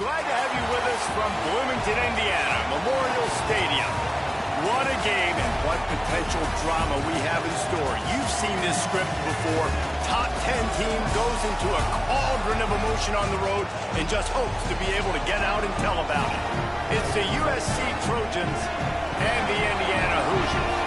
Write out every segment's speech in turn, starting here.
glad to have you with us from Bloomington, Indiana, Memorial Stadium. What a game and what potential drama we have in store. You've seen this script before. Top 10 team goes into a cauldron of emotion on the road and just hopes to be able to get out and tell about it. It's the USC Trojans and the Indiana Hoosiers.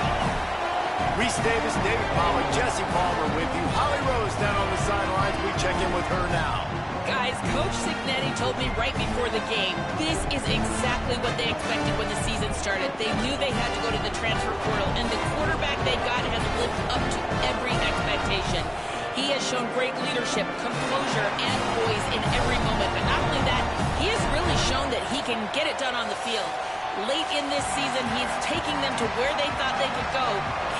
Reese Davis, David Pollack, Jesse Palmer with you. Holly Rose down on the sidelines. We check in with her now. Guys, Coach Cignetti told me right before the game, this is exactly what they expected when the season started. They knew they had to go to the transfer portal, and the quarterback they got has lived up to every expectation. He has shown great leadership, composure, and poise in every moment. But not only that, he has really shown that he can get it done on the field. Late in this season, he's taking them to where they thought they could go.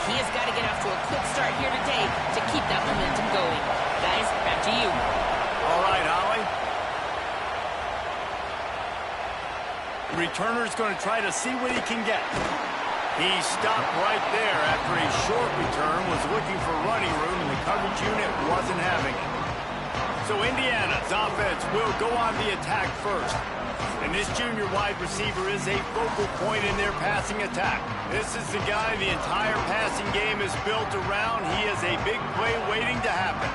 He has got to get off to a quick start here today to keep that momentum going. Guys, back to you. All right, Holly. The returner's going to try to see what he can get. He stopped right there after a short return, was looking for running room, and the coverage unit wasn't having it. So Indiana's offense will go on the attack first. And this junior wide receiver is a focal point in their passing attack. This is the guy the entire passing game is built around. He is a big play waiting to happen.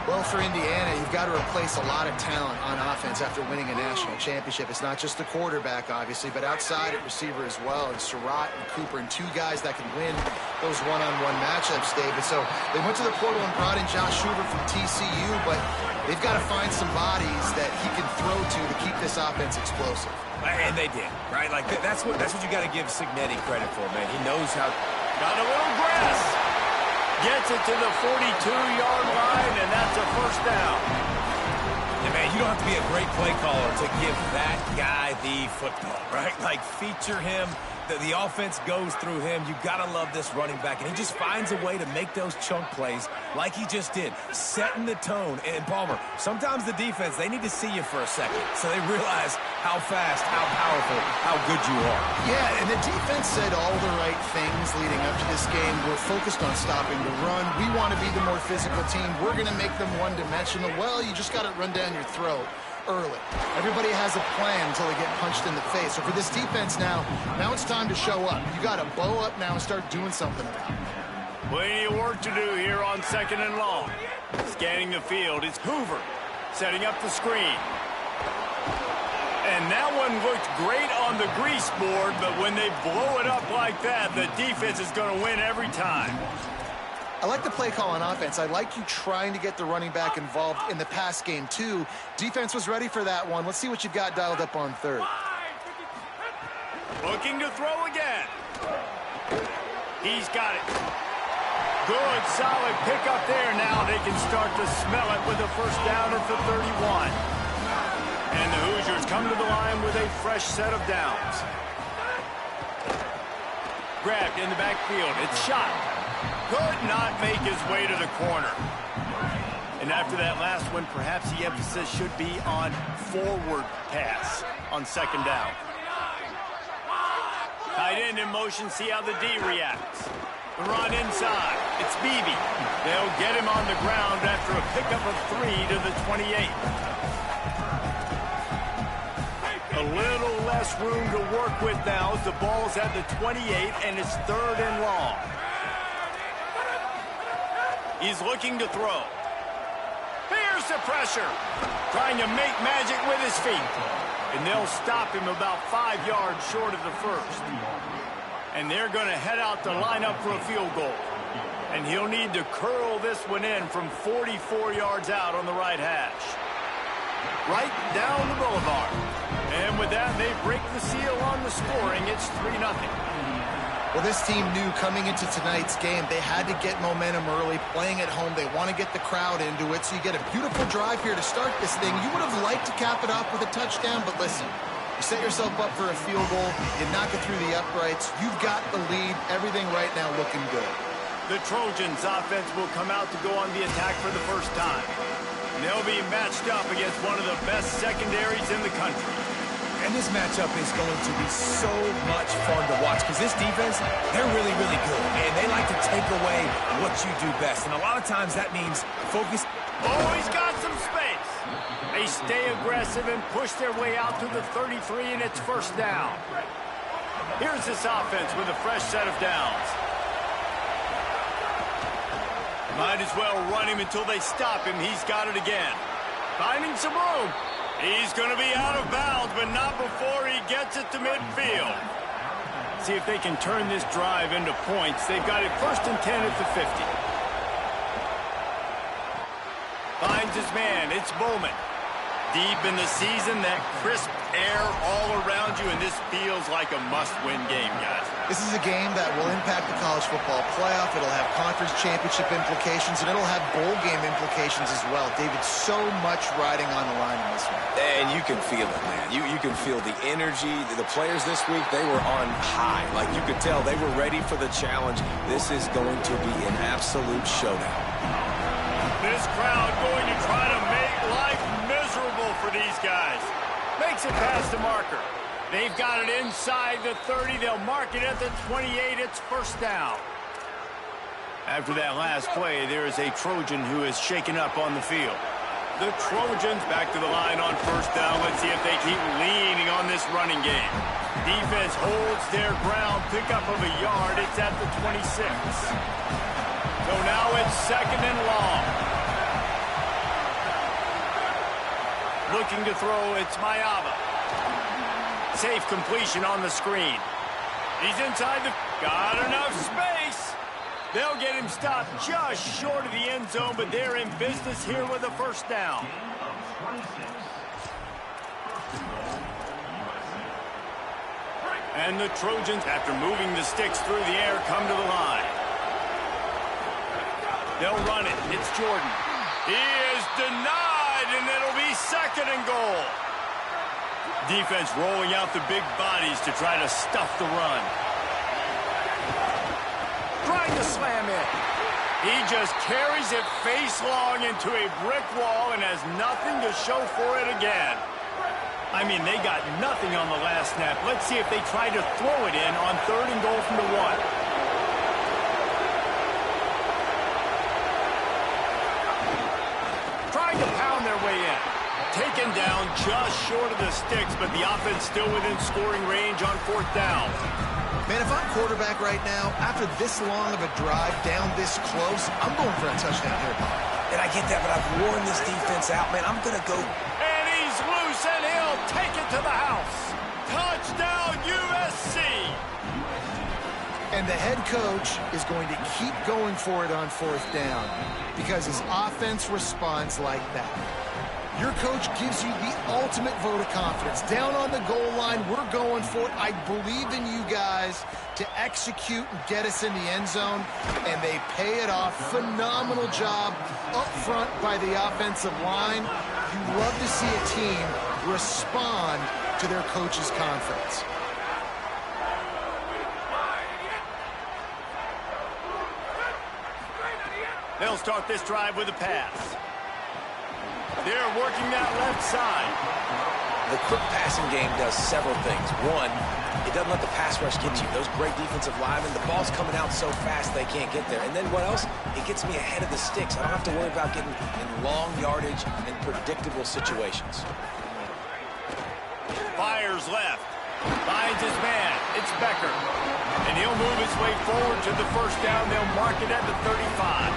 Well, for Indiana, you've got to replace a lot of talent on offense after winning a national championship. It's not just the quarterback, obviously, but outside at receiver as well. And Surratt and Cooper, and two guys that can win those one-on-one matchups, David. So they went to the portal and brought in Josh Schubert from TCU, but they've got to find some bodies that he can throw to keep this offense explosive. And they did, right? Like, that's what you got to give Cignetti credit for, man. He knows how. Got a little grass. Gets it to the 42-yard line, and that's a first down. And, man, you don't have to be a great play caller to give that guy the football, right? Like, feature him. The offense goes through him. You got to love this running back. And he just finds a way to make those chunk plays like he just did, setting the tone. And, Palmer, sometimes the defense, they need to see you for a second so they realize how fast, how powerful, how good you are. Yeah, and the defense said all the right things leading up to this game. We're focused on stopping the run. We want to be the more physical team. We're going to make them one-dimensional. Well, you just got to run down your throat early. Everybody has a plan until they get punched in the face. So for this defense now it's time to show up. You got to bow up now and start doing something about it. Plenty of work to do here on 2nd and long. Scanning the field, it's Hoover setting up the screen. And that one looked great on the grease board, but when they blow it up like that, the defense is going to win every time. I like the play call on offense. I like you trying to get the running back involved in the pass game, too. Defense was ready for that one. Let's see what you've got dialed up on third. Looking to throw again. He's got it. Good, solid pickup there. Now they can start to smell it with a first down at the 31. And the Hoosiers come to the line with a fresh set of downs. Grabbed in the backfield. It's shot. Could not make his way to the corner. And after that last one, perhaps the emphasis should be on forward pass on 2nd down. Tight end in motion, see how the D reacts. The run inside. It's Beebe. They'll get him on the ground after a pickup of 3 to the 28. A little less room to work with now as the ball's at the 28 and it's 3rd and long. He's looking to throw. Here's the pressure. Trying to make magic with his feet. And they'll stop him about 5 yards short of the first. And they're going to head out to line up for a field goal. And he'll need to curl this one in from 44 yards out on the right hash. Right down the boulevard. And with that, they break the seal on the scoring. It's 3-0. Well, this team knew coming into tonight's game they had to get momentum early, playing at home. They want to get the crowd into it, so you get a beautiful drive here to start this thing. You would have liked to cap it off with a touchdown, but listen, you set yourself up for a field goal, you knock it through the uprights, you've got the lead, everything right now looking good. The Trojans' offense will come out to go on the attack for the first time. And they'll be matched up against one of the best secondaries in the country. And this matchup is going to be so much fun to watch because this defense, they're really, really good. And they like to take away what you do best. And a lot of times that means focus. Oh, he's got some space. A stay aggressive and push their way out to the 33, and it's first down. Here's this offense with a fresh set of downs. Might as well run him until they stop him. He's got it again. Finding some room. He's going to be out of bounds, but not before he gets it to midfield. See if they can turn this drive into points. They've got it 1st and 10 at the 50. Finds his man. It's Bowman. Deep in the season, that crisp air all around you, and this feels like a must-win game, guys. This is a game that will impact the college football playoff. It'll have conference championship implications, and it'll have bowl game implications as well. David, so much riding on the line in this one. And you can feel it, man. You can feel the energy. The players this week, they were on high. Like, you could tell they were ready for the challenge. This is going to be an absolute showdown. This crowd going to try to make life miserable for these guys. Makes it past the marker. They've got it inside the 30. They'll mark it at the 28. It's first down. After that last play, there is a Trojan who is shaken up on the field. The Trojans back to the line on first down. Let's see if they keep leaning on this running game. Defense holds their ground. Pickup of a yard. It's at the 26. So now it's 2nd and long. Looking to throw, it's Mayava. Safe completion on the screen. He's inside the... Got enough space. They'll get him stopped just short of the end zone, but they're in business here with a first down. And the Trojans, after moving the sticks through the air, come to the line. They'll run it. It's Jordan. He is denied, and it'll be 2nd and goal. Defense rolling out the big bodies to try to stuff the run. Trying to slam it. He just carries it face long into a brick wall and has nothing to show for it again. I mean, they got nothing on the last snap. Let's see if they try to throw it in on 3rd and goal from the 1. Trying to pound their way in. Taken down just short of the sticks, but the offense still within scoring range on 4th down. Man, if I'm quarterback right now, after this long of a drive down this close, I'm going for a touchdown here, Bob. And I get that, but I've worn this defense out, man. I'm going to go. And he's loose, and he'll take it to the house. Touchdown, USC! And the head coach is going to keep going for it on 4th down because his offense responds like that. Your coach gives you the ultimate vote of confidence. Down on the goal line, we're going for it. I believe in you guys to execute and get us in the end zone, and they pay it off. Phenomenal job up front by the offensive line. You love to see a team respond to their coach's confidence. They'll start this drive with a pass. They're working that left side. The quick passing game does several things. One, it doesn't let the pass rush get you. Those great defensive linemen, the ball's coming out so fast they can't get there. And then what else? It gets me ahead of the sticks. I don't have to worry about getting in long yardage and predictable situations. Fires left. Finds his man. It's Becker. And he'll move his way forward to the first down. They'll mark it at the 35.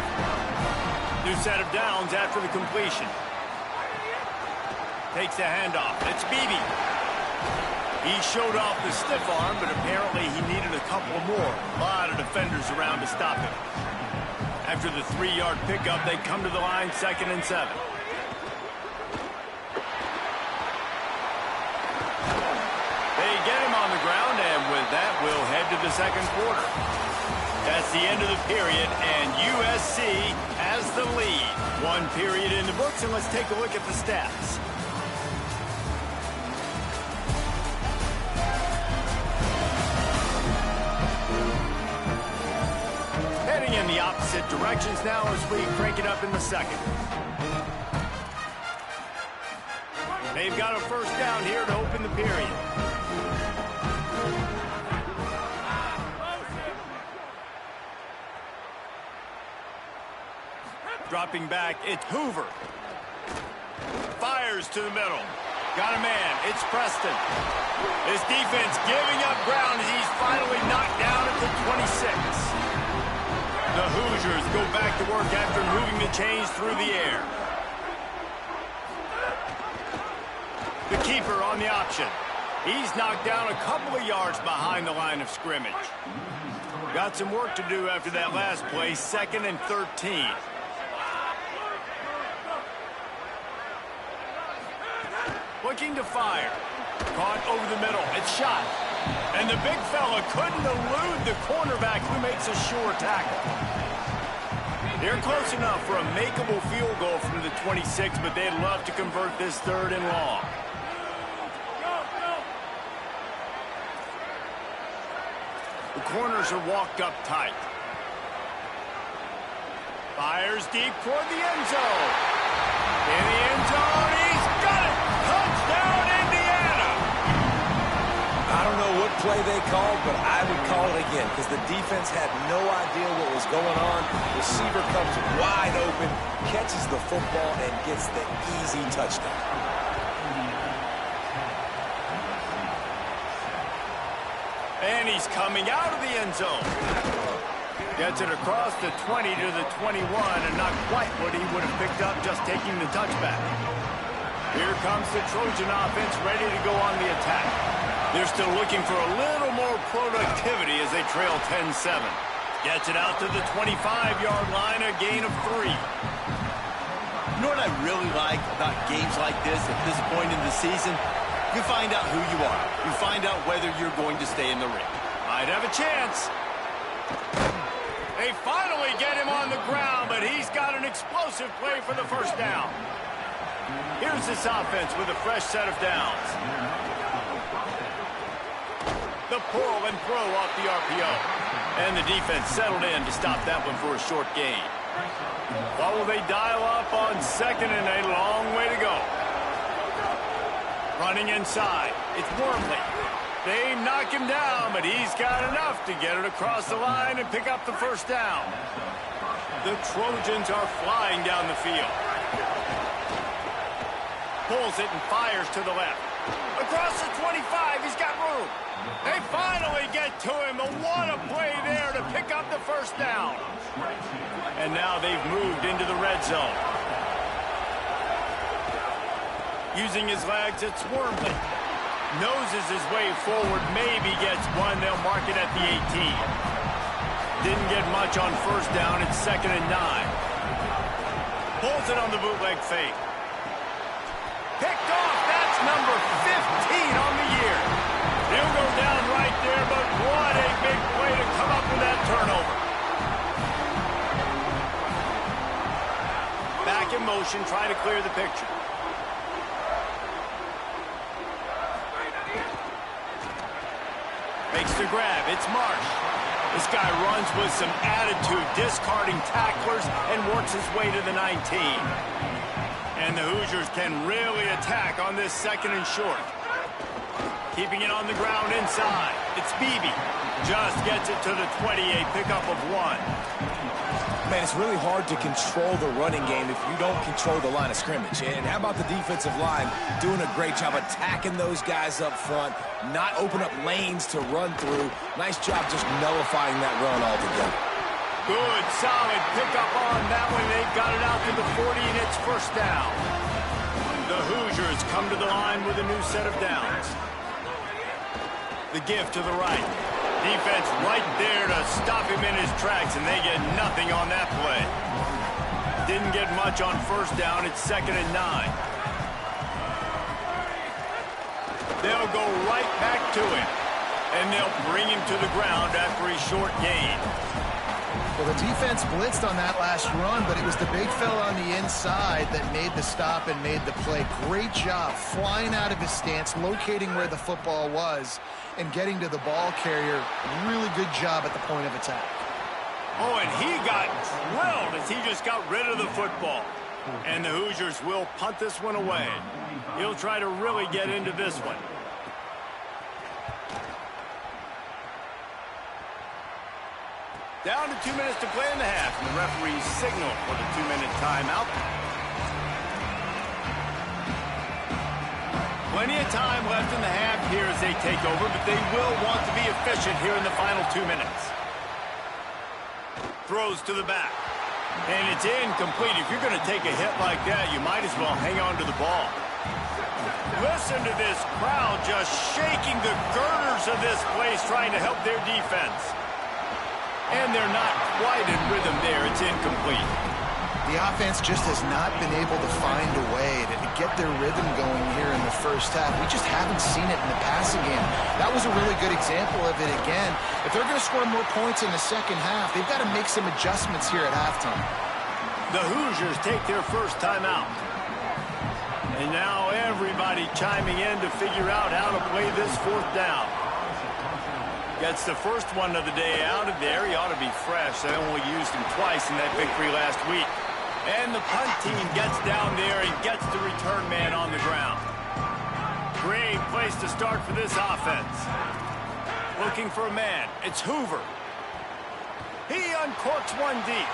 New set of downs after the completion. Takes the handoff. It's Beebe. He showed off the stiff arm, but apparently he needed a couple more. A lot of defenders around to stop him. After the 3-yard pickup, they come to the line 2nd and 7. They get him on the ground, and with that, we'll head to the 2nd quarter. That's the end of the period, and USC has the lead. 1 period in the books, and let's take a look at the stats. Heading in the opposite directions now as we crank it up in the 2nd. They've got a first down here to open the period. Dropping back, it's Hoover. Fires Hoosiers to the middle. Got a man. It's Preston. His defense giving up ground as he's finally knocked down at the 26. The Hoosiers go back to work after moving the chains through the air. The keeper on the option. He's knocked down a couple of yards behind the line of scrimmage. Got some work to do after that last play, 2nd and 13. Looking to fire. Caught over the middle. It's shot. And the big fella couldn't elude the cornerback who makes a sure tackle. They're close enough for a makeable field goal from the 26, but they'd love to convert this 3rd and long. The corners are walked up tight. Fires deep toward the end zone. In the end zone, he's got it! Touchdown, Indiana! I don't know what play they called, but I would call it again because the defense had no idea what was going on. Receiver comes wide open, catches the football, and gets the easy touchdown. And he's coming out of the end zone. Gets it across the 20 to the 21, and not quite what he would have picked up just taking the touchback. Here comes the Trojan offense ready to go on the attack. They're still looking for a little more productivity as they trail 10-7. Gets it out to the 25-yard line, a gain of 3. You know what I really like about games like this at this point in the season? You find out who you are. You find out whether you're going to stay in the ring. Might have a chance. They finally get him on the ground, but he's got an explosive play for the first down. Here's this offense with a fresh set of downs. The pull and throw off the RPO. And the defense settled in to stop that one for a short gain. What will they dial up on 2nd and a long way to go? Running inside. It's Wormley. They knock him down, but he's got enough to get it across the line and pick up the first down. The Trojans are flying down the field. Pulls it and fires to the left. Across the 25, he's got room. They finally get to him, but what a play there to pick up the first down. And now they've moved into the red zone. Using his legs, it's Wormley. Noses his way forward, maybe gets one. They'll mark it at the 18. Didn't get much on first down. It's 2nd and 9. Pulls it on the bootleg fake. Picked off. That's number 15 on the year. He'll go down right there, but what a big play to come up with that turnover. Back in motion, trying to clear the picture. Makes the grab. It's Marsh. This guy runs with some attitude, discarding tacklers, and works his way to the 19. And the Hoosiers can really attack on this 2nd and short. Keeping it on the ground inside. It's Beebe. Just gets it to the 20, a pickup of 1. Man, it's really hard to control the running game if you don't control the line of scrimmage. And how about the defensive line doing a great job attacking those guys up front, not open up lanes to run through. Nice job just nullifying that run altogether. Good, solid pickup on that one. They've got it out to the 40, and it's first down. The Hoosiers come to the line with a new set of downs. The give to the right. Defense right there to stop him in his tracks, and they get nothing on that play. Didn't get much on first down. It's 2nd and 9. They'll go right back to him, and they'll bring him to the ground after a short gain. Well, the defense blitzed on that last run, but it was the big fella on the inside that made the stop and made the play. Great job flying out of his stance, locating where the football was, and getting to the ball carrier. Really good job at the point of attack. Oh, and he got drilled as he just got rid of the football. And the Hoosiers will punt this one away. He'll try to really get into this one. Down to 2 minutes to play in the half, and the referees signal for the 2-minute timeout. Plenty of time left in the half here as they take over, but they will want to be efficient here in the final 2 minutes. Throws to the back. And it's incomplete. If you're going to take a hit like that, you might as well hang on to the ball. Listen to this crowd just shaking the girders of this place, trying to help their defense. And they're not quite in rhythm there. It's incomplete. The offense just has not been able to find a way to get their rhythm going here in the first half. We just haven't seen it in the passing game. That was a really good example of it again. If they're going to score more points in the second half, they've got to make some adjustments here at halftime. The Hoosiers take their first timeout. And now everybody chiming in to figure out how to play this fourth down. Gets the first one of the day out of there. He ought to be fresh. They only used him twice in that victory last week. And the punt team gets down there and gets the return man on the ground. Great place to start for this offense. Looking for a man. It's Hoover. He uncorks one deep.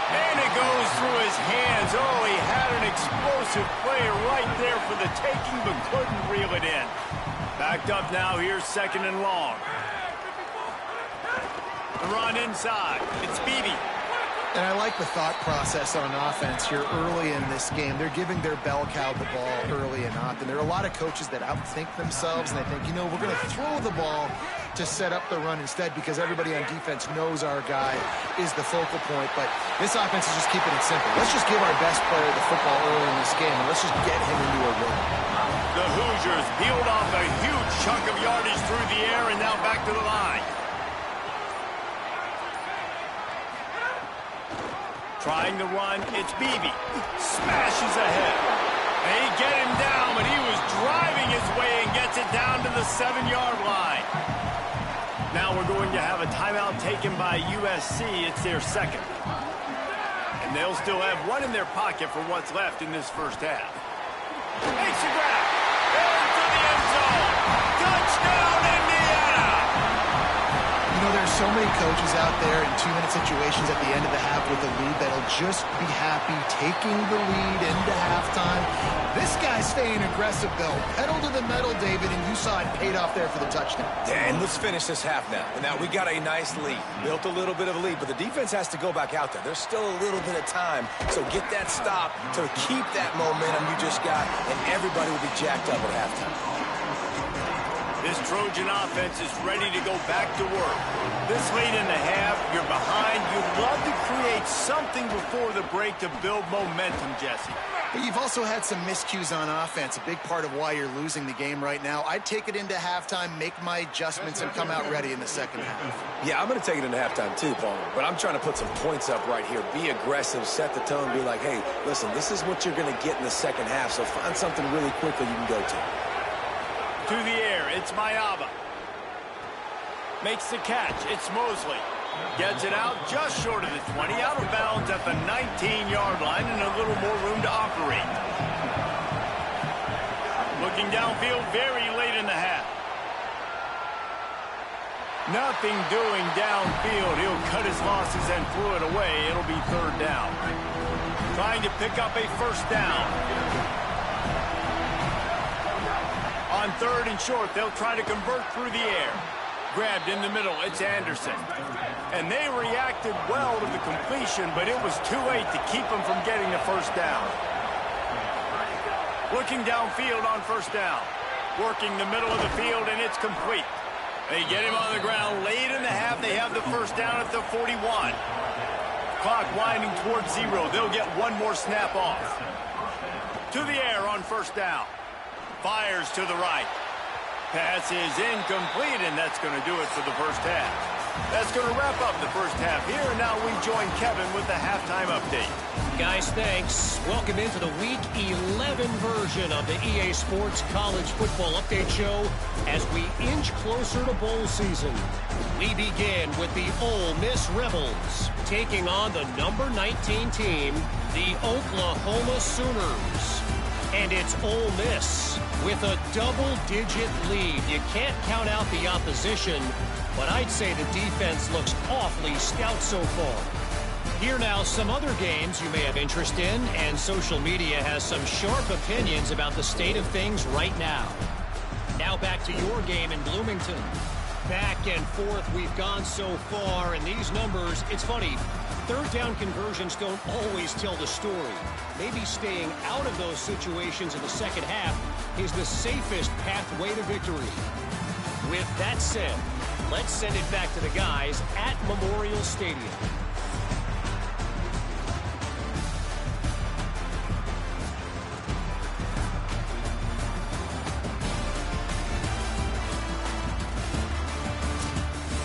And it goes through his hands. Oh, he had an explosive player right there for the taking, but couldn't reel it in. Backed up now. Here's second and long. The run inside. It's Beebe. And I like the thought process on offense here early in this game. They're giving their bell cow the ball early and often. There are a lot of coaches that outthink themselves, and they think, you know, we're going to throw the ball to set up the run instead because everybody on defense knows our guy is the focal point. But this offense is just keeping it simple. Let's just give our best player the football early in this game, and let's just get him into a rhythm. The Hoosiers peeled off a huge chunk of yardage through the air and now back to the line. Trying to run, it's Beebe. Smashes ahead. They get him down, but he was driving his way and gets it down to the 7-yard line. Now we're going to have a timeout taken by USC. It's their second. And they'll still have one in their pocket for what's left in this first half. Makes a grab. Into the end zone. Touchdown, Indiana! You know, there's so many coaches out there in 2-minute situations at the end of the half with a lead that'll just be happy taking the lead into halftime. This guy's staying aggressive, though. Pedal to the metal, David, and you saw it paid off there for the touchdown. Yeah, and let's finish this half now. Now, we got a nice lead. Built a little bit of a lead, but the defense has to go back out there. There's still a little bit of time, so get that stop to keep that momentum you just got, and everybody will be jacked up at halftime. This Trojan offense is ready to go back to work. This late in the half, you're behind. You'd love to create something before the break to build momentum, Jesse. But you've also had some miscues on offense, a big part of why you're losing the game right now. I'd take it into halftime, make my adjustments, and come out ready in the second half. Yeah, I'm going to take it into halftime too, Paul. But I'm trying to put some points up right here. Be aggressive, set the tone, be like, hey, listen, this is what you're going to get in the second half, so find something really quickly you can go to. To the air, it's Mayaba. Makes the catch, it's Mosley. Gets it out just short of the 20, out of bounds at the 19-yard line and a little more room to operate. Looking downfield very late in the half. Nothing doing downfield. He'll cut his losses and throw it away. It'll be third down. Trying to pick up a first down. On third and short, they'll try to convert through the air. Grabbed in the middle, it's Anderson. And they reacted well to the completion, but it was too late to keep them from getting the first down. Looking downfield on first down. Working the middle of the field, and it's complete. They get him on the ground late in the half. They have the first down at the 41. Clock winding towards 0. They'll get one more snap off. To the air on first down. Fires to the right. Pass is incomplete, and that's going to do it for the first half. That's going to wrap up the first half here, and now we join Kevin with the halftime update. Guys, thanks. Welcome into the Week 11 version of the EA Sports College Football Update Show as we inch closer to bowl season. We begin with the Ole Miss Rebels taking on the number 19 team, the Oklahoma Sooners. And it's Ole Miss with a double-digit lead. You can't count out the opposition, but I'd say the defense looks awfully stout so far. Here now, some other games you may have interest in, and social media has some sharp opinions about the state of things right now. Now back to your game in Bloomington. Back and forth we've gone so far, and these numbers, it's funny, third down conversions don't always tell the story. Maybe staying out of those situations in the second half is the safest pathway to victory. With that said, let's send it back to the guys at Memorial Stadium.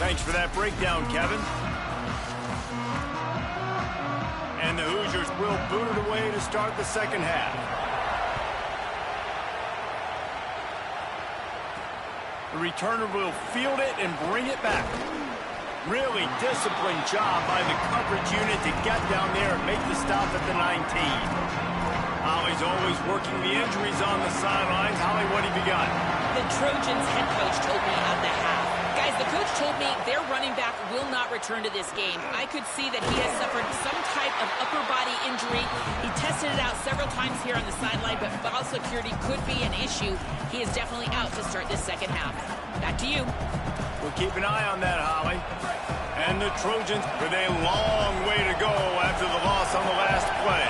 Thanks for that breakdown, Kevin. And the Hoosiers will boot it away to start the second half. The returner will field it and bring it back. Really disciplined job by the coverage unit to get down there and make the stop at the 19. Holly's always working the injuries on the sidelines. Holly, what have you got? The Trojans head coach told me at the half. Guys, the coach told me their running back will not return to this game. I could see that he has suffered some type of upper body injury. He tested it out several times here on the sideline, but ball security could be an issue. He is definitely out to start this second half. Back to you. We'll keep an eye on that, Holly. And the Trojans with a long way to go after the loss on the last play.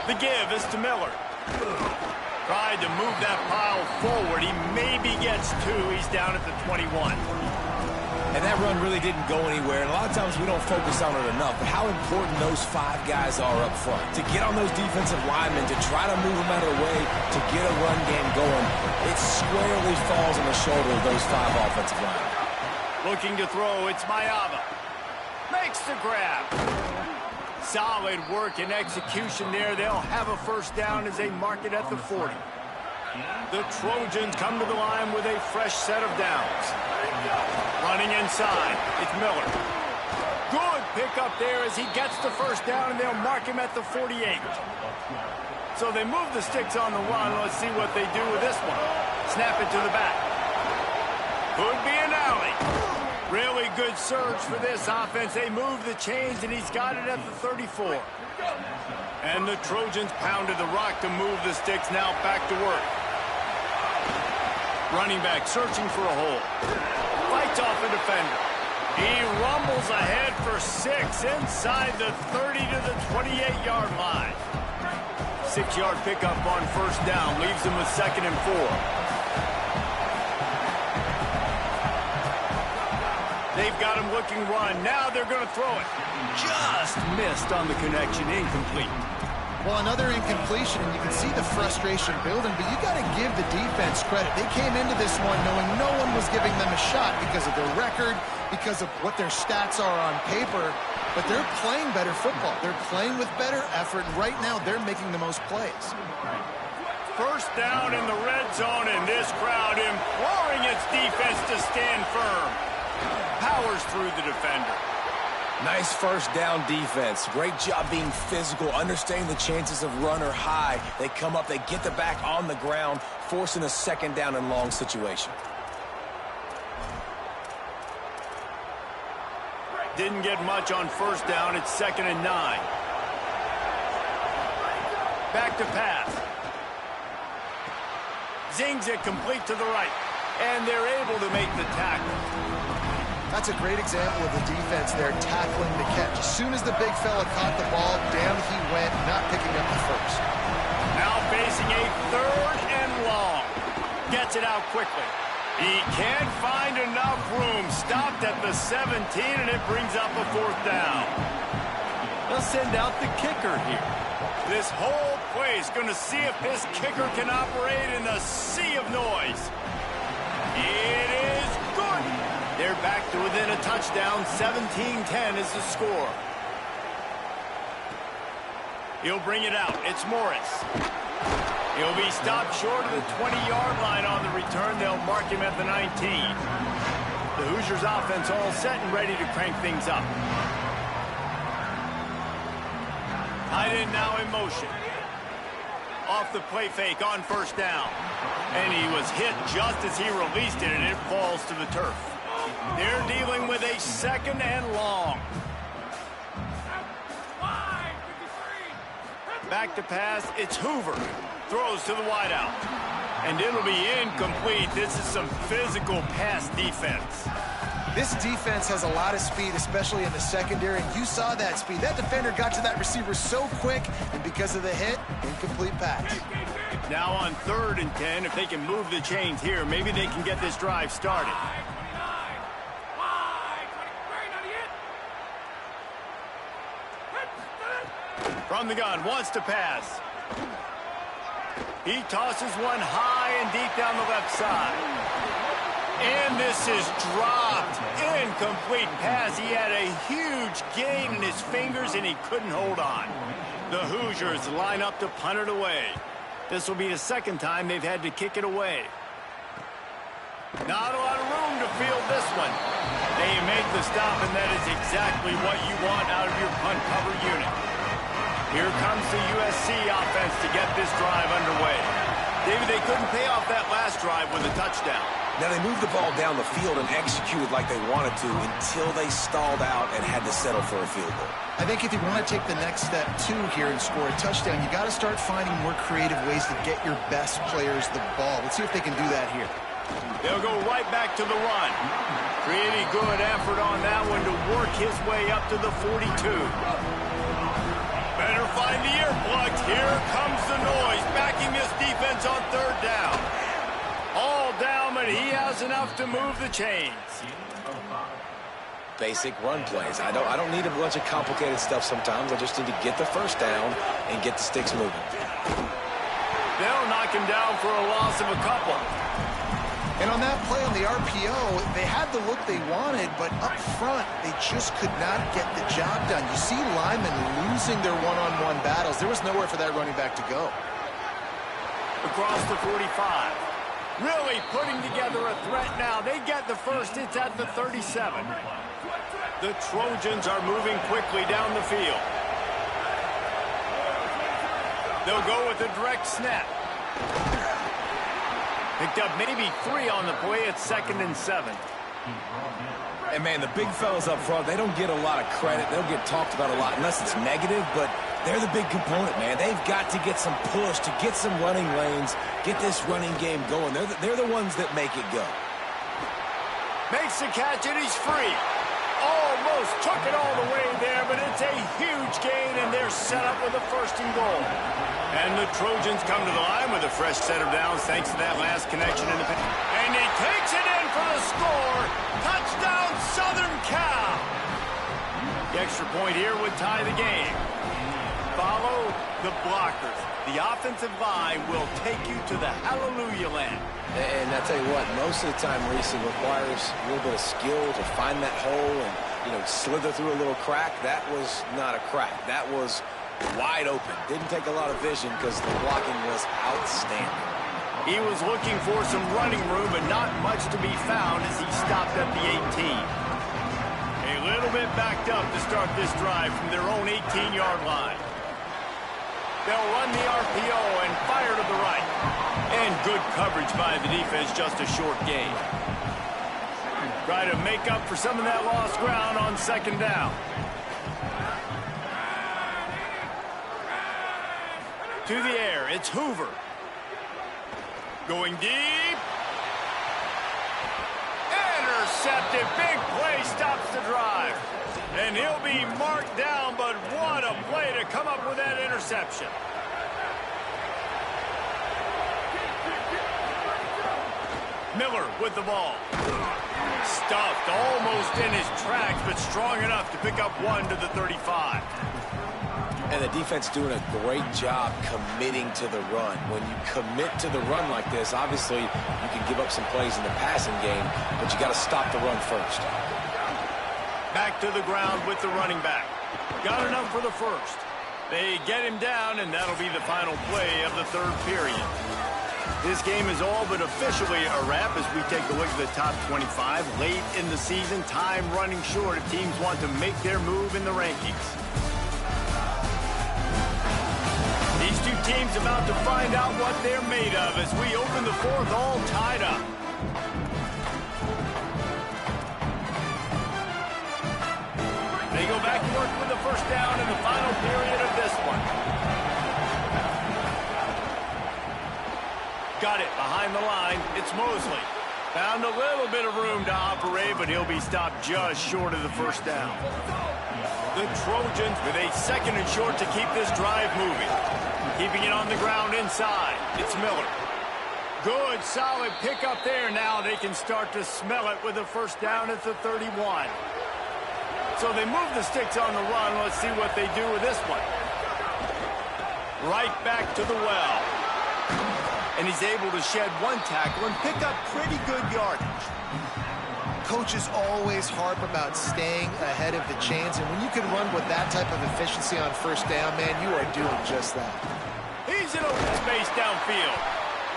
The give is to Miller. Tried to move that pile forward. He maybe gets two. He's down at the 21. And that run really didn't go anywhere. And a lot of times we don't focus on it enough. But how important those five guys are up front. To get on those defensive linemen, to try to move them out of the way, to get a run game going, it squarely falls on the shoulder of those five offensive linemen. Looking to throw, it's Mayava. Makes the grab. Solid work and execution there. They'll have a first down as they mark it at the 40. The Trojans come to the line with a fresh set of downs. Running inside, it's Miller. Good pickup there as he gets the first down, and they'll mark him at the 48. So they move the sticks on the run. Let's see what they do with this one. Snap it to the back. Could be an alley. Really good surge for this offense. They move the chains, and he's got it at the 34. And the Trojans pounded the rock to move the sticks. Now back to work. Running back searching for a hole. Fights off a defender. He rumbles ahead for 6 inside the 30 to the 28-yard line. 6-yard pickup on first down. Leaves him with 2nd and 4. They've got him looking run. Now they're going to throw it. Just missed on the connection. Incomplete. Well, another incompletion, and you can see the frustration building, but you got to give the defense credit. They came into this one knowing no one was giving them a shot because of their record, because of what their stats are on paper, but they're playing better football. They're playing with better effort, and right now they're making the most plays. First down in the red zone, and this crowd imploring its defense to stand firm. Powers through the defender. Nice first down defense. Great job being physical, understanding the chances of run are high. They come up, they get the back on the ground, forcing a second down and long situation. Didn't get much on first down. It's 2nd and 9. Back to pass. Zings it complete to the right. And they're able to make the tackle. That's a great example of the defense there tackling the catch. As soon as the big fella caught the ball, down he went, not picking up the first. Now facing a 3rd and long. Gets it out quickly. He can't find enough room. Stopped at the 17, and it brings up a 4th down. They'll send out the kicker here. This whole play is going to see if this kicker can operate in the sea of noise. It is good. They're back to within a touchdown. 17-10 is the score. He'll bring it out. It's Morris. He'll be stopped short of the 20-yard line on the return. They'll mark him at the 19. The Hoosiers offense all set and ready to crank things up. Tight end now in motion. Off the play fake on first down. And he was hit just as he released it, and it falls to the turf. They're dealing with a 2nd and long. Back to pass, it's Hoover. Throws to the wideout. And it'll be incomplete. This is some physical pass defense. This defense has a lot of speed, especially in the secondary, and you saw that speed. That defender got to that receiver so quick, and because of the hit, incomplete pass. Now on 3rd and 10, if they can move the chains here, maybe they can get this drive started. From the gun, wants to pass. He tosses one high and deep down the left side. And this is dropped. Incomplete pass. He had a huge gain in his fingers, and he couldn't hold on. The Hoosiers line up to punt it away. This will be the 2nd time they've had to kick it away. Not a lot of room to field this one. They make the stop, and that is exactly what you want out of your punt cover unit. Here comes the USC offense to get this drive underway. David, they couldn't pay off that last drive with a touchdown. Now, they moved the ball down the field and executed like they wanted to until they stalled out and had to settle for a field goal. I think if you want to take the next step, too, here and score a touchdown, you got to start finding more creative ways to get your best players the ball. Let's see if they can do that here. They'll go right back to the run. Pretty good effort on that one to work his way up to the 42. Better find the earplugs. Here comes the noise, backing this defense on 3rd down. All down, but he has enough to move the chains. Basic run plays. I don't need a bunch of complicated stuff sometimes. I just need to get the 1st down and get the sticks moving. They'll knock him down for a loss of a couple. And on that play on the RPO, they had the look they wanted, but up front, they just could not get the job done. You see linemen losing their one-on-one battles. There was nowhere for that running back to go. Across the 45. Really putting together a threat now. They get the 1st. It's at the 37. The Trojans are moving quickly down the field. They'll go with a direct snap. Picked up maybe 3 on the play. It's 2nd and 7. And, man, the big fellas up front, they don't get a lot of credit. They'll get talked about a lot unless it's negative, but they're the big component, man. They've got to get some push, to get some running lanes, get this running game going. They're the ones that make it go. Makes the catch, and he's free. Almost took it all the way there, but it's a huge gain, and they're set up with a 1st and goal. And the Trojans come to the line with a fresh set of downs thanks to that last connection in the pass. And he takes it in for the score. Touchdown, Southern Cal. The extra point here would tie the game. Follow the blockers. The offensive line will take you to the hallelujah land. And I tell you what, most of the time, Reese, it requires a little bit of skill to find that hole and, slither through a little crack. That was not a crack. That was wide open. Didn't take a lot of vision because the blocking was outstanding. He was looking for some running room, but not much to be found as he stopped at the 18. A little bit backed up to start this drive from their own 18-yard line. They'll run the RPO and fire to the right. And good coverage by the defense, just a short gain. Try to make up for some of that lost ground on 2nd down. To the air, it's Hoover. Going deep. Intercepted. Big play stops the drive. And he'll be marked down, but what a play to come up with that interception. Miller with the ball. Stuffed almost in his tracks, but strong enough to pick up 1 to the 35. And the defense doing a great job committing to the run. When you commit to the run like this, obviously you can give up some plays in the passing game, but you got to stop the run first. Back to the ground with the running back. Got enough for the 1st. They get him down, and that'll be the final play of the 3rd period. This game is all but officially a wrap as we take a look at the top 25. Late in the season, time running short if teams want to make their move in the rankings. These two teams about to find out what they're made of as we open the 4th all tied up. They go back to work with the 1st down in the final period of this one. got it behind the line. It's Mosley. Found a little bit of room to operate, but he'll be stopped just short of the first down. The Trojans with a 2nd and short to keep this drive moving. Keeping it on the ground inside. It's Miller. Good, solid pickup there. Now they can start to smell it with a first down at the 31. So they move the sticks on the run. Let's see what they do with this one. Right back to the well. And he's able to shed one tackle and pick up pretty good yardage. Coaches always harp about staying ahead of the chains, and when you can run with that type of efficiency on first down, man, you are doing just that. He's in open space downfield.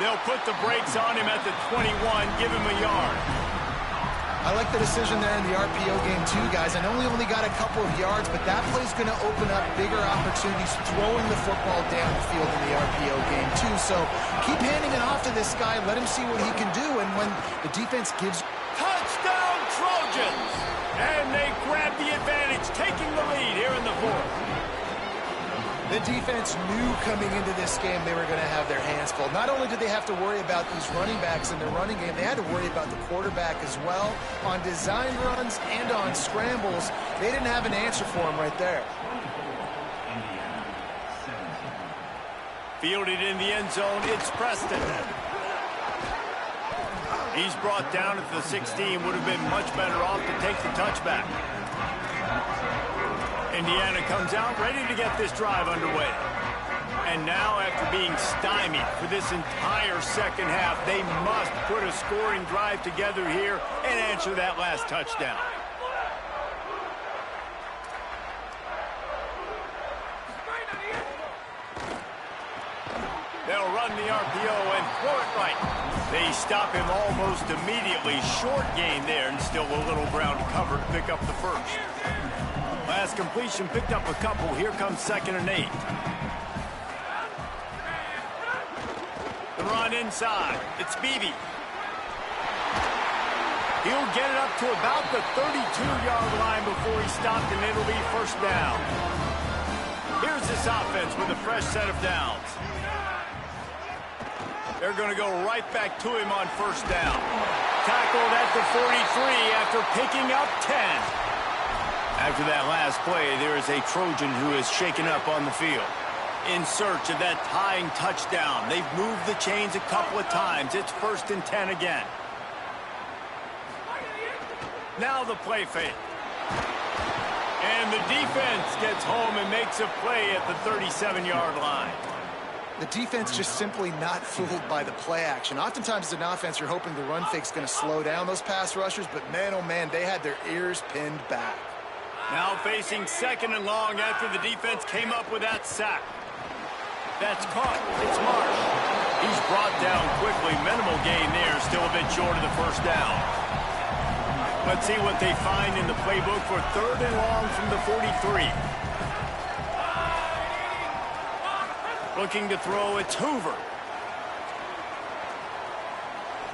They'll put the brakes on him at the 21, give him a yard. I like the decision there in the RPO game too, guys. I know he only got a couple of yards, but that play's going to open up bigger opportunities throwing the football downfield in the RPO game too. So keep handing it off to this guy. Let him see what he can do. And when the defense gives... Touchdown, Trojans! And they grab the advantage, taking the lead here in the 4th. The defense knew coming into this game they were going to have their hands full. Not only did they have to worry about these running backs in their running game, they had to worry about the quarterback as well. On design runs and on scrambles, they didn't have an answer for him right there. Fielded in the end zone, it's Preston. He's brought down at the 16, would have been much better off to take the touchback. Indiana comes out ready to get this drive underway. And now, after being stymied for this entire second half, they must put a scoring drive together here and answer that last touchdown. They'll run the RPO and throw it right. They stop him almost immediately. Short gain there, and still a little ground to cover to pick up the first. Last completion picked up a couple. Here comes 2nd and 8. The run inside. It's Beebe. He'll get it up to about the 32-yard line before he's stopped, and it'll be first down. Here's this offense with a fresh set of downs. They're going to go right back to him on first down. Tackled at the 43 after picking up 10. After that last play, there is a Trojan who is shaken up on the field. In search of that tying touchdown. They've moved the chains a couple of times. It's 1st and 10 again. Now the play fake. And the defense gets home and makes a play at the 37-yard line. The defense just simply not fooled by the play action. Oftentimes as an offense, you're hoping the run fake's going to slow down those pass rushers, but man, oh man, they had their ears pinned back. Now facing 2nd and long after the defense came up with that sack. That's caught. It's Marsh. He's brought down quickly. Minimal gain there. Still a bit short of the first down. Let's see what they find in the playbook for 3rd and long from the 43. Looking to throw, it's Hoover.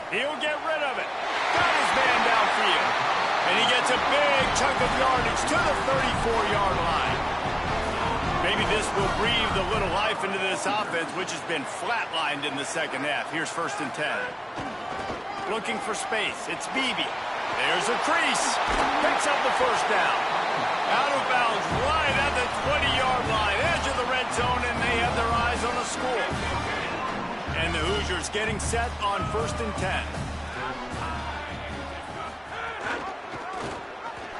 He'll get rid of it. Got his man downfield. And he gets a big chunk of yardage to the 34-yard line. Maybe this will breathe a little life into this offense, which has been flatlined in the second half. Here's 1st and 10. Looking for space. It's Beebe. There's a crease. Picks up the first down. Out of bounds right at the 20-yard line. Edge of the red zone, and they have their eyes on a score. And the Hoosiers getting set on 1st and 10.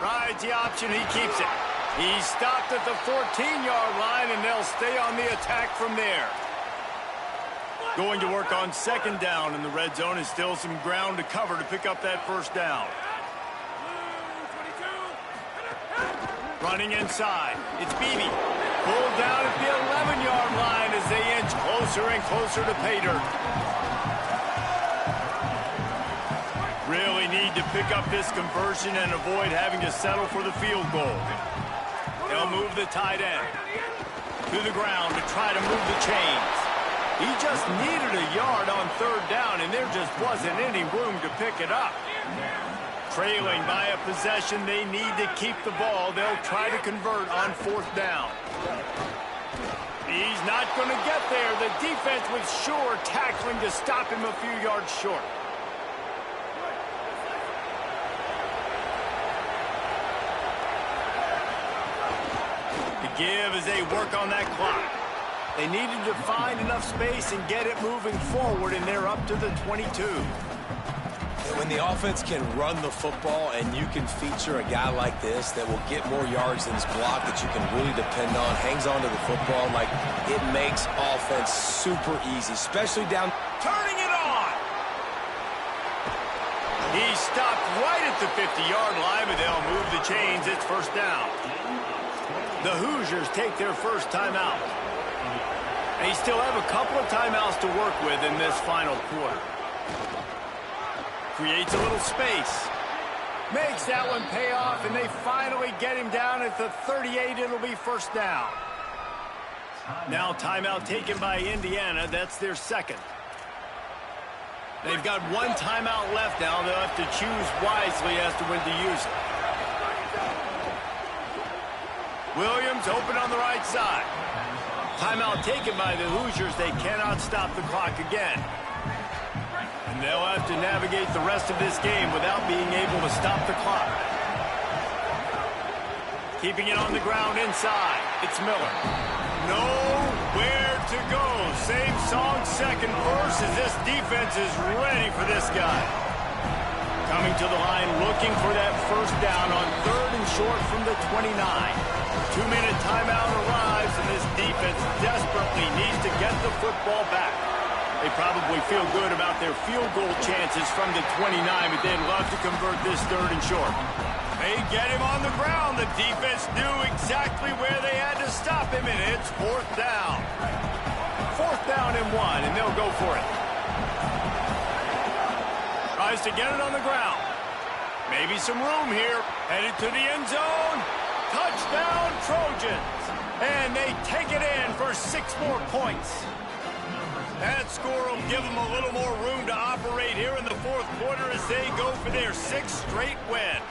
Rides the option, he keeps it. He's stopped at the 14-yard line, and they'll stay on the attack from there. Going to work on 2nd down in the red zone, and still some ground to cover to pick up that first down. Running inside, it's Beebe. Pulled down at the 11-yard line as they inch closer and closer to pay dirt. Really need to pick up this conversion and avoid having to settle for the field goal. They'll move the tight end to the ground to try to move the chains. He just needed a yard on 3rd down, and there just wasn't any room to pick it up. Trailing by a possession, they need to keep the ball. They'll try to convert on 4th down. He's not going to get there. The defense was sure tackling to stop him a few yards short. The give as they work on that clock. They needed to find enough space and get it moving forward, and they're up to the 22. When the offense can run the football and you can feature a guy like this that will get more yards than his block that you can really depend on, hangs on to the football, like it makes offense super easy, especially down. Turning it on! He stopped right at the 50-yard line, but they'll move the chains. It's first down. The Hoosiers take their first timeout. They still have a couple of timeouts to work with in this final quarter. Creates a little space. Makes that one pay off, and they finally get him down at the 38. It'll be first down. Now timeout taken by Indiana. That's their second. They've got one timeout left now. They'll have to choose wisely as to when to use it. Williams open on the right side. Timeout taken by the Hoosiers. They cannot stop the clock again. And they'll have to navigate the rest of this game without being able to stop the clock. Keeping it on the ground inside. It's Miller. Nowhere to go. Same song, second verse, as this defense is ready for this guy. Coming to the line, looking for that first down on 3rd and short from the 29. 2-minute timeout arrives, and this defense desperately needs to get the football back. They probably feel good about their field goal chances from the 29, but they'd love to convert this 3rd and short. They get him on the ground. The defense knew exactly where they had to stop him, and it's 4th down. 4th down and 1, and they'll go for it. Tries to get it on the ground. Maybe some room here. Headed to the end zone. Touchdown, Trojans. And they take it in for 6 more points. That score will give them a little more room to operate here in the 4th quarter as they go for their 6th straight win.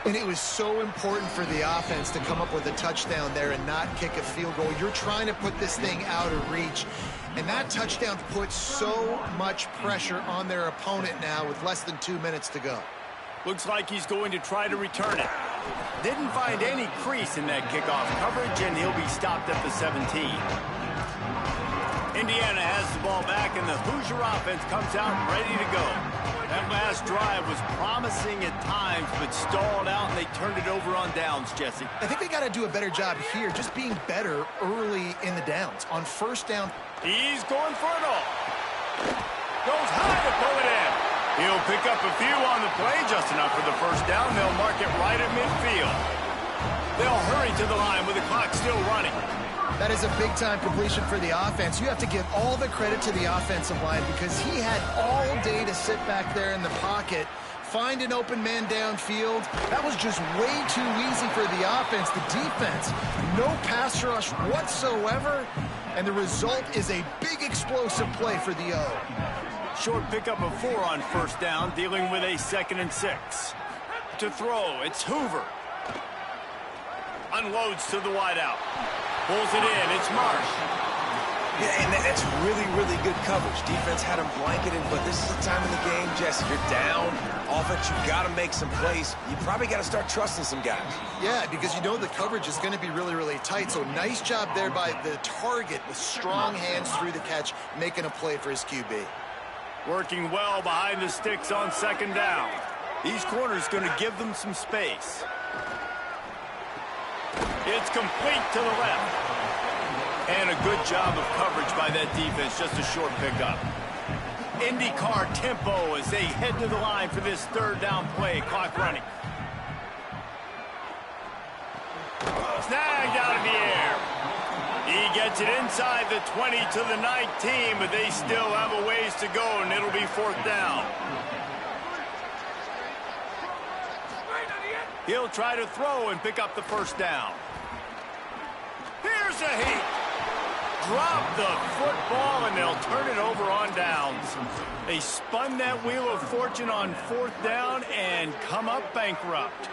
And it was so important for the offense to come up with a touchdown there and not kick a field goal. You're trying to put this thing out of reach. And that touchdown puts so much pressure on their opponent now with less than 2 minutes to go. Looks like he's going to try to return it. Didn't find any crease in that kickoff coverage, and he'll be stopped at the 17. Indiana has the ball back, and the Hoosier offense comes out ready to go. That last drive was promising at times, but stalled out, and they turned it over on downs, Jesse. I think they got to do a better job here, just being better early in the downs. On first down, he's going for it all. Goes high to pull it in. He'll pick up a few on the play, just enough for the first down. They'll mark it right at midfield. They'll hurry to the line with the clock still running. That is a big-time completion for the offense. You have to give all the credit to the offensive line because he had all day to sit back there in the pocket, find an open man downfield. That was just way too easy for the offense. The defense, no pass rush whatsoever, and the result is a big explosive play for the O. Short pickup of 4 on first down, dealing with a 2nd and 6. To throw, it's Hoover. Unloads to the wideout. Pulls it in, it's Marsh. Yeah, and that's really, really good coverage. Defense had him blanketed, but this is the time in the game, Jesse. You're down. Offense, you've got to make some plays. You probably got to start trusting some guys. Yeah, because you know the coverage is going to be really, really tight. So nice job there by the target with strong hands through the catch, making a play for his QB. Working well behind the sticks on 2nd down. These corners going to give them some space. It's complete to the left. And a good job of coverage by that defense, just a short pickup. IndyCar tempo as they head to the line for this 3rd down play. Clock running. Snagged out of the air. He gets it inside the 20 to the 19, but they still have a ways to go, and it'll be 4th down. He'll try to throw and pick up the first down. Here's a heat. Drop the football, and they'll turn it over on downs. They spun that wheel of fortune on 4th down and come up bankrupt.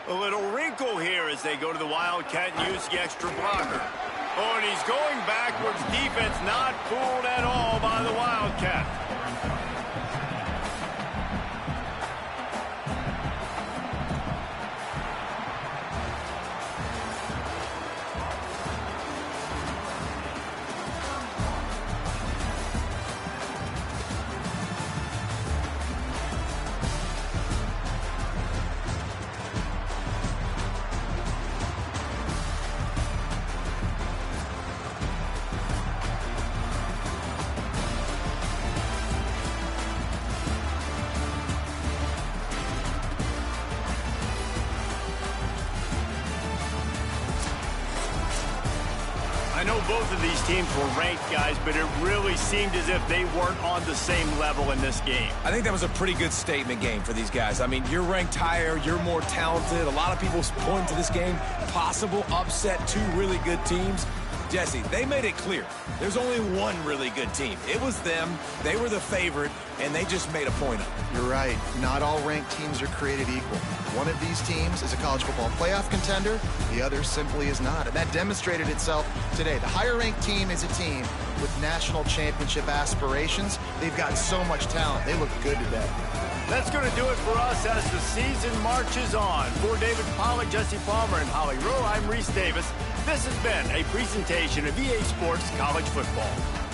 A little wrinkle here as they go to the Wildcat and use the extra blocker. Oh, and he's going backwards. Defense not fooled at all by the Wildcat. I know both of these teams were ranked, guys, but it really seemed as if they weren't on the same level in this game. I think that was a pretty good statement game for these guys. I mean, you're ranked higher, you're more talented. A lot of people point to this game, possible upset, two really good teams. Jesse, they made it clear. There's only one really good team. It was them. They were the favorite, and they just made a point of it. You're right. Not all ranked teams are created equal. One of these teams is a college football playoff contender. The other simply is not. And that demonstrated itself today. The higher-ranked team is a team with national championship aspirations. They've got so much talent. They look good today. That's going to do it for us as the season marches on. For David Pollack, Jesse Palmer, and Holly Rowe, I'm Reese Davis. This has been a presentation of EA Sports College Football.